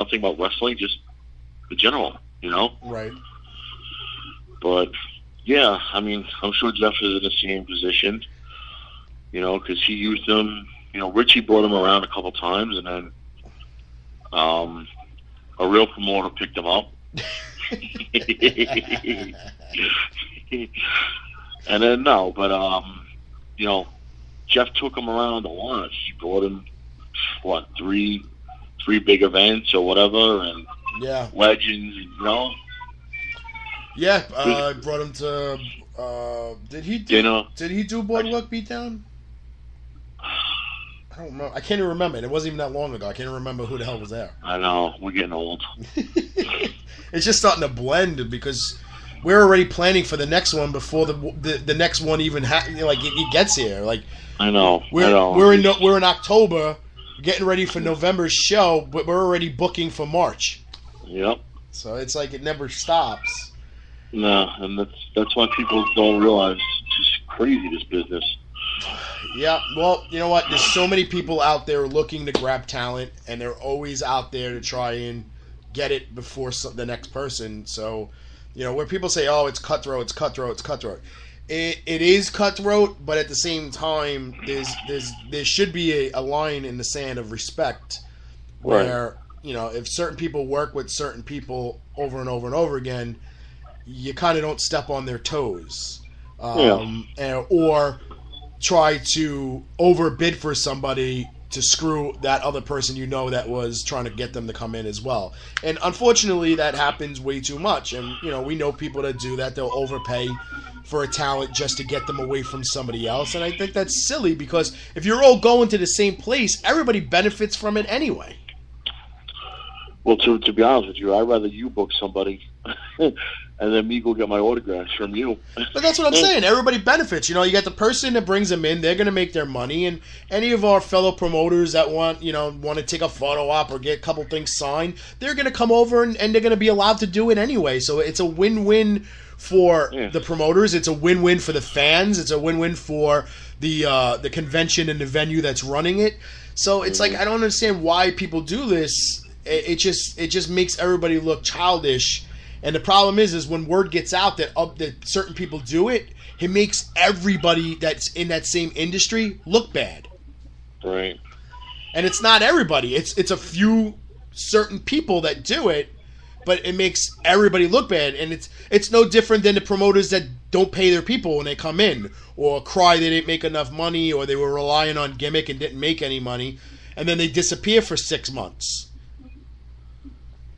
nothing about wrestling, just the general, Right. But yeah, I mean, I'm sure Jeff is in the same position, because he used him. Richie brought him around a couple times, and then a real promoter picked him up. And then no, but Jeff took him around a lot. He brought him three big events or whatever, and yeah, legends, Yeah, brought him to. Did he do Boardwalk Beatdown? I don't know. I can't even remember. And it wasn't even that long ago. I can't even remember who the hell was there. I know. We're getting old. It's just starting to blend because we're already planning for the next one before the next one even it gets here. Like I know. We're in October, getting ready for November's show, but we're already booking for March. Yep. So it's like it never stops. No, and that's why people don't realize it's just crazy, this business. Yeah, well, you know what? There's so many people out there looking to grab talent, and they're always out there to try and get it before the next person. So, where people say, "Oh, it's cutthroat, it's cutthroat, it's cutthroat," it is cutthroat, but at the same time, there should be a line in the sand of respect, where if certain people work with certain people over and over and over again, you kind of don't step on their toes, or try to overbid for somebody to screw that other person that was trying to get them to come in as well. And unfortunately, that happens way too much. And, we know people that do that. They'll overpay for a talent just to get them away from somebody else. And I think that's silly because if you're all going to the same place, everybody benefits from it anyway. Well, to be honest with you, I'd rather you book somebody and then me go get my autographs from you. But that's what I'm saying. Everybody benefits. You got the person that brings them in. They're going to make their money. And any of our fellow promoters that want to take a photo op or get a couple things signed, they're going to come over and they're going to be allowed to do it anyway. So it's a win-win for the promoters. It's a win-win for the fans. It's a win-win for the convention and the venue that's running it. So it's like I don't understand why people do this. It just makes everybody look childish, and the problem is when word gets out that certain people do it, it makes everybody that's in that same industry look bad. Right. And it's not everybody; it's a few certain people that do it, but it makes everybody look bad. And it's no different than the promoters that don't pay their people when they come in, or cry they didn't make enough money, or they were relying on gimmick and didn't make any money, and then they disappear for 6 months.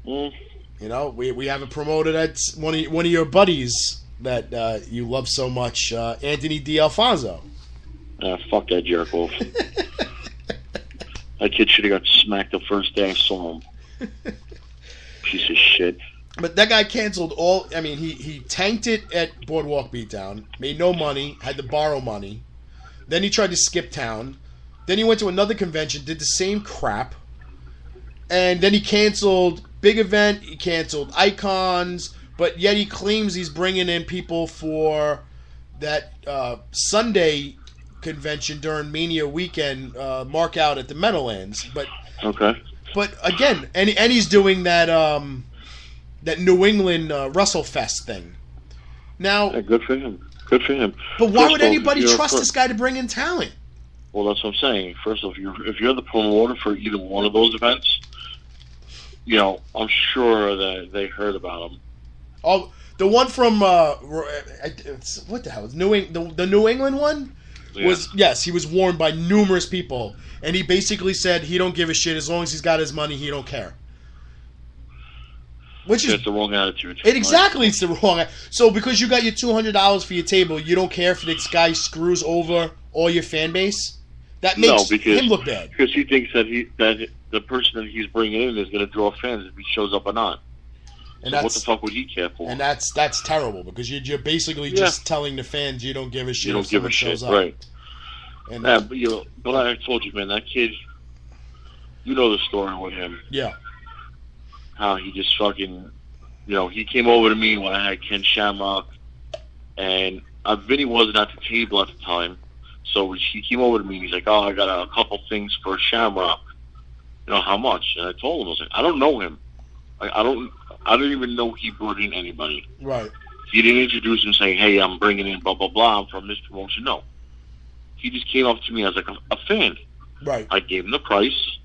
We have a promoter that's one of your buddies that you love so much, Anthony D'Alfonso. Fuck that jerk off. That kid should have got smacked the first day I saw him. Piece of shit. But that guy canceled all. I mean, he tanked it at Boardwalk Beatdown, made no money, had to borrow money. Then he tried to skip town. Then he went to another convention, did the same crap. And then he canceled big event, he canceled Icons, but yet he claims he's bringing in people for that Sunday convention during Mania weekend, mark out at the Meadowlands. But again, and he's doing that New England WrestleFest thing. Now, good for him. Good for him. But why would anybody trust this guy to bring in talent? Well, that's what I'm saying. First of all, if you're the promoter for either one of those events, I'm sure that they heard about him. Oh, the one from what the hell? The New England one was he was warned by numerous people, and he basically said he don't give a shit as long as he's got his money, he don't care. Which is the wrong attitude. Exactly, it's the wrong. So because you got your $200 for your table, you don't care if this guy screws over all your fan base. That makes him look bad. Because he thinks that the person that he's bringing in is going to draw fans if he shows up or not. And so what the fuck would he care for? And that's terrible because you're basically just telling the fans you don't give a shit. You don't give a shit, right? And but I told you, man, that kid. You know the story with him. Yeah. How he just fucking, he came over to me when I had Ken Shamrock, and Vinny wasn't at the table at the time. So he came over to me and he's like, "Oh, I got a couple things for Shamrock." how much? And I told him, I was like, I don't know him. I don't even know he brought in anybody. Right. He didn't introduce him saying, hey, I'm bringing in blah, blah, blah, I'm from this promotion. No. He just came up to me as like a fan. Right. I gave him the price.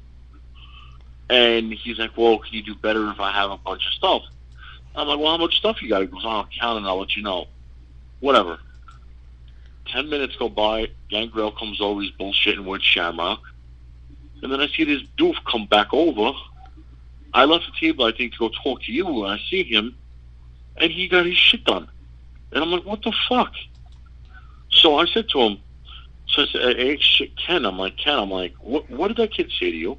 And he's like, well, can you do better if I have a bunch of stuff? I'm like, well, how much stuff you got? He goes, I'll count and I'll let you know. Whatever. 10 minutes go by. Gangrel comes over. He's bullshitting with Shamrock. And then I see this doof come back over. I left the table, I think, to go talk to you. And I see him. And he got his shit done. And I'm like, what the fuck? So I said to him, hey, Ken, I'm like, what did that kid say to you?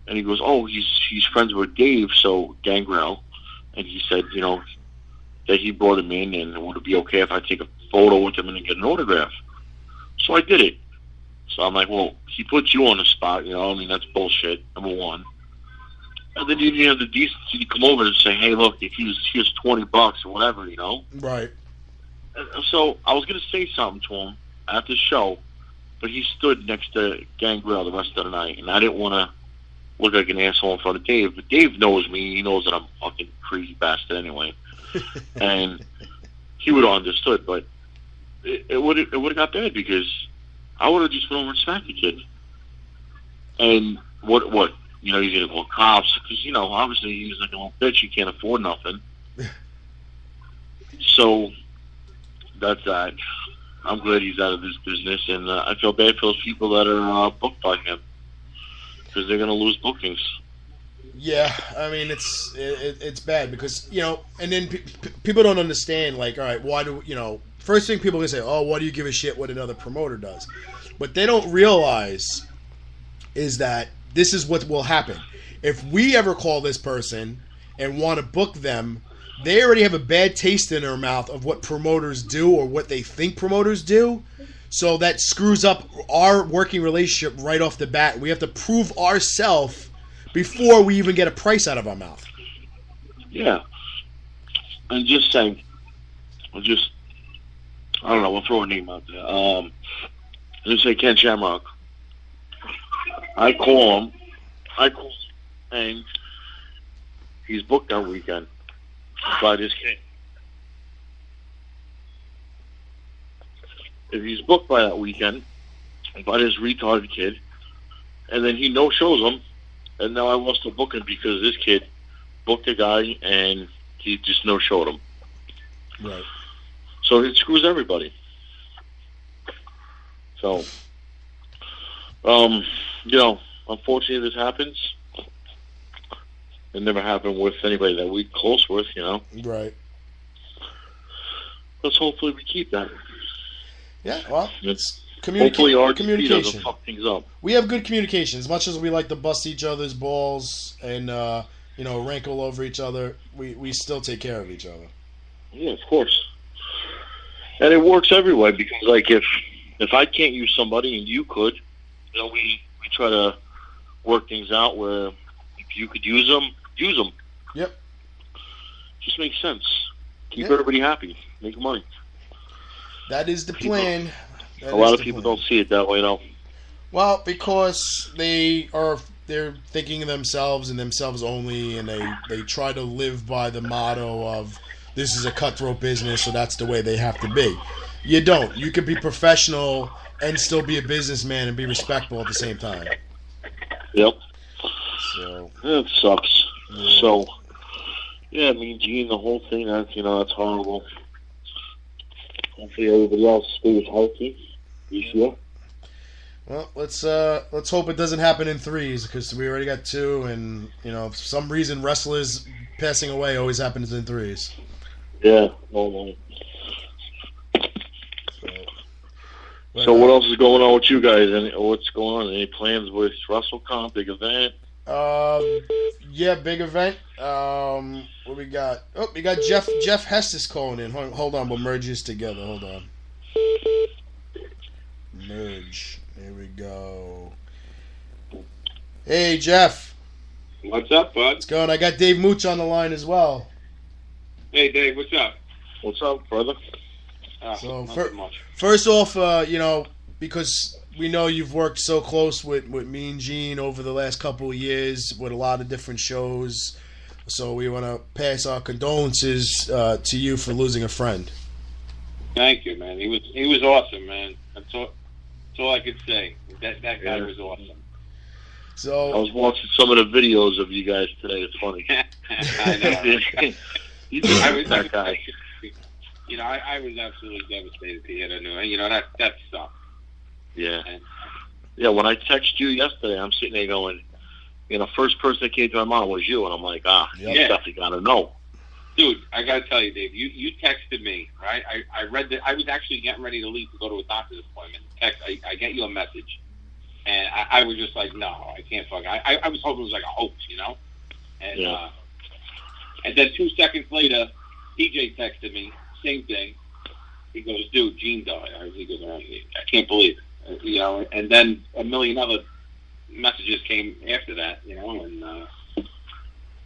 And he goes, oh, he's friends with Dave, so Gangrel. And he said, that he brought him in, and would it be okay if I take a photo with him and get an autograph? So I did it. So I'm like, well, he put you on the spot, that's bullshit, number one. And then you didn't have the decency to come over and say, hey, look, if here's $20 or whatever, Right. And so I was going to say something to him at the show, but he stood next to Gangrel the rest of the night, and I didn't want to look like an asshole in front of Dave. But Dave knows me. He knows that I'm a fucking crazy bastard anyway. And he would have understood, but it would have got bad because I would have just went over and smacked the kid. And what? He's going to call cops because, obviously he's like a little bitch. He can't afford nothing. So that's that. I'm glad he's out of this business, and I feel bad for those people that are booked by him because they're going to lose bookings. Yeah, I mean it's bad because and then people don't understand. Like, all right, why do First thing people are gonna say, oh, why do you give a shit what another promoter does? What they don't realize is that this is what will happen if we ever call this person and want to book them. They already have a bad taste in their mouth of what promoters do or what they think promoters do. So that screws up our working relationship right off the bat. We have to prove ourselves before we even get a price out of our mouth. Yeah. I'm just saying. I don't know. We'll throw a name out there. Let's say Ken Shamrock. I call him, and he's booked that weekend by this kid. If he's booked by that weekend by this retarded kid, and then he no-shows him, and now I lost the booking because this kid booked a guy and he just no-showed him. Right. So it screws everybody. So, unfortunately this happens. It never happened with anybody that we're close with, Right. Let's hopefully we keep that. Yeah, well, it's hopefully our communication doesn't fuck things up. We have good communication. As much as we like to bust each other's balls and rankle over each other, we still take care of each other. Yeah, of course. And it works every way because, like, if I can't use somebody and you could, we try to work things out where if you could use them, use them. Yep. Just makes sense. Keep everybody happy. Make money. That is the plan. A lot of people don't see it that way, though. Well, because they're thinking of themselves and themselves only, and they try to live by the motto of this is a cutthroat business, so that's the way they have to be. You don't. You can be professional and still be a businessman and be respectful at the same time. Yep. So it sucks. Yeah. So, yeah, I mean, Gene, the whole thing, that's horrible. Hopefully everybody else stays healthy this year. Well, let's hope it doesn't happen in threes because we already got two, and for some reason wrestlers passing away always happens in threes. Yeah, no. So what else is going on with you guys? What's going on? Any plans with WrestleCon, big event? Yeah, big event. What we got? Oh, we got Jeff Hestis calling in. Hold on, we'll merge this together. Hold on. Merge. There we go. Hey, Jeff. What's up, bud? What's going on? I got Dave Mooch on the line as well. Hey, Dave, what's up? What's up, brother? So nothing much. First off, because we know you've worked so close with me and Gene over the last couple of years with a lot of different shows. So we want to pass our condolences to you for losing a friend. Thank you, man. He was awesome, man. That's all I could say. That guy was awesome. So I was watching some of the videos of you guys today. It's funny. I know. That guy. You know, I was absolutely devastated to hear the news. You know, that sucked. Yeah. And, yeah, when I texted you yesterday, I'm sitting there going, you know, first person that came to my mind was you, and I'm like, you definitely got to know. Dude, I got to tell you, Dave, you texted me, right? I read that. I was actually getting ready to leave to go to a doctor's appointment. I get you a message, and I was just like, no, I can't fuck. I was hoping it was like a hoax, you know? And and then 2 seconds later, DJ texted me, same thing. He goes, dude, Gene died. He goes, I can't believe it. You know, and then a million other messages came after that, you know, and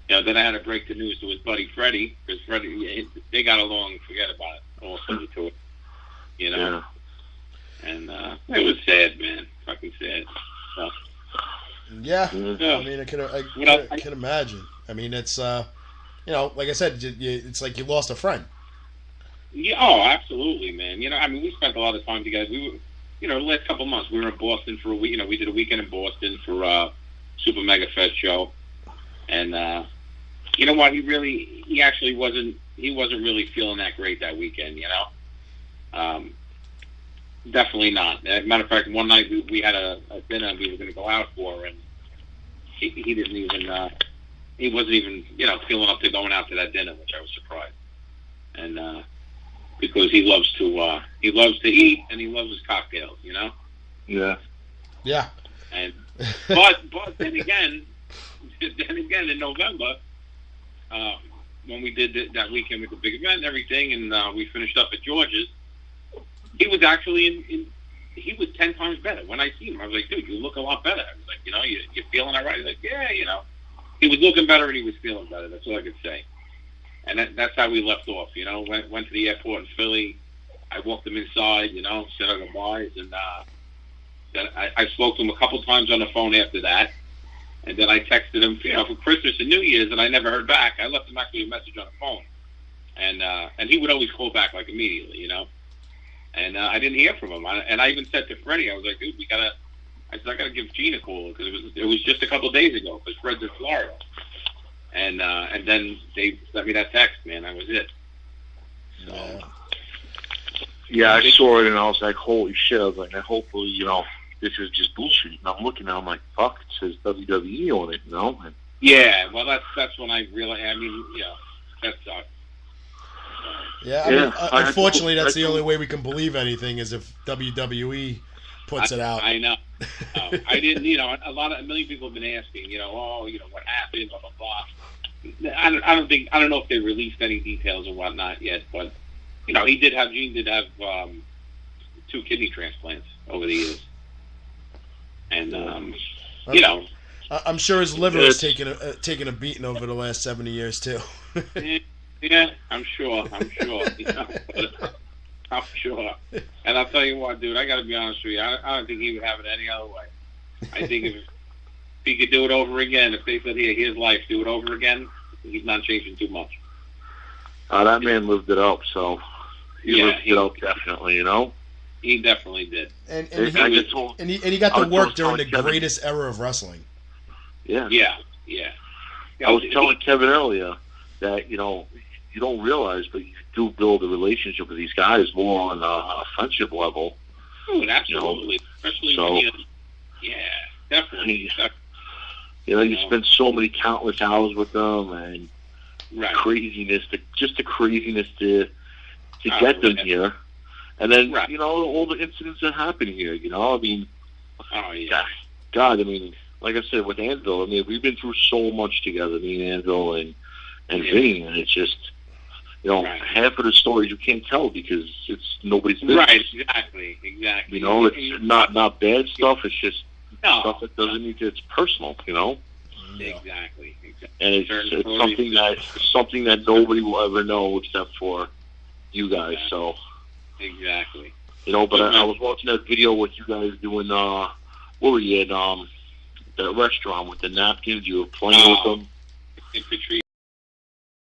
you know, then I had to break the news to his buddy Freddie, because Freddie, they got along, forget about it, also to it, you know. Yeah. And it was sad, man, fucking sad. So, yeah, I mean, I can imagine. I mean, it's you know, like I said, it's like you lost a friend. Yeah, oh, absolutely, man. You know, I mean, we spent a lot of time together. We were, you know, the last couple of months, we were in Boston for a week. You know, we did a weekend in Boston for Super Mega Fest show, and you know what? He actually wasn't really feeling that great that weekend. You know, definitely not. As a matter of fact, one night we had a dinner we were going to go out for, and he didn't even he wasn't even, you know, feeling up to going out to that dinner, which I was surprised. And because he loves to eat and he loves his cocktails, you know. Yeah. And but then again in November, when we did that weekend with the big event and everything, and we finished up at George's, he was actually he was 10 times better. When I see him, I was like, dude, you look a lot better. I was like, you know, you're feeling all right? He's like, yeah, you know. He was looking better and he was feeling better. That's all I could say. And that's how we left off, you know. Went to the airport in Philly. I walked him inside, you know, said our goodbyes, and then I spoke to him a couple times on the phone after that. And then I texted him, you know, for Christmas and New Year's, and I never heard back. I left him actually a message on the phone, and he would always call back like immediately, you know. And I didn't hear from him. And I even said to Freddie, I was like, dude, I gotta give Gene a call, because it was just a couple of days ago, because Fred's in Florida. And then they sent me that text, man. That was it. So, yeah, I saw it and I was like, holy shit. I was like, hopefully, you know, this is just bullshit. And I'm looking now, I'm like, fuck, it says WWE on it, you know? And, yeah, well, that's when I realized, I mean, yeah, that sucks. Yeah, I mean, unfortunately, that's the only way we can believe anything is if WWE puts it out. I know. I didn't, you know, a million people have been asking, you know, what happened, blah, blah, blah. I don't know if they released any details or whatnot yet, but, you know, Gene did have 2 kidney transplants over the years. And, you know. I'm sure his liver has taken a beating over the last 70 years, too. Yeah, I'm sure. You know, I'm sure. And I'll tell you what, dude, I got to be honest with you. I don't think he would have it any other way. I think if he could do it over again, if they said, here's life, do it over again, he's not changing too much. That man lived it up, so he lived it up definitely, you know? He definitely did. And he got to work during the greatest era of wrestling. Yeah. Yeah. I was telling Kevin earlier that, you know, you don't realize, but you do build a relationship with these guys more on a friendship level. Oh, absolutely. You know? Especially definitely. You know, you spend so many countless hours with them, and craziness, the craziness to get them here. And then, you know, all the incidents that happen here, you know, I mean, God, I mean, like I said, with Anvil, I mean, we've been through so much together, me and Anvil and Vinny, and it's just, you know, half of the stories you can't tell because it's nobody's business. Right, exactly. You know, it's not bad stuff, it's just stuff that doesn't need to, it's personal, you know? Exactly. And it's something that nobody will ever know except for you guys, so. Exactly. You know, but I was watching that video with you guys doing, what were you at, that restaurant with the napkins? You were playing with them. Infantry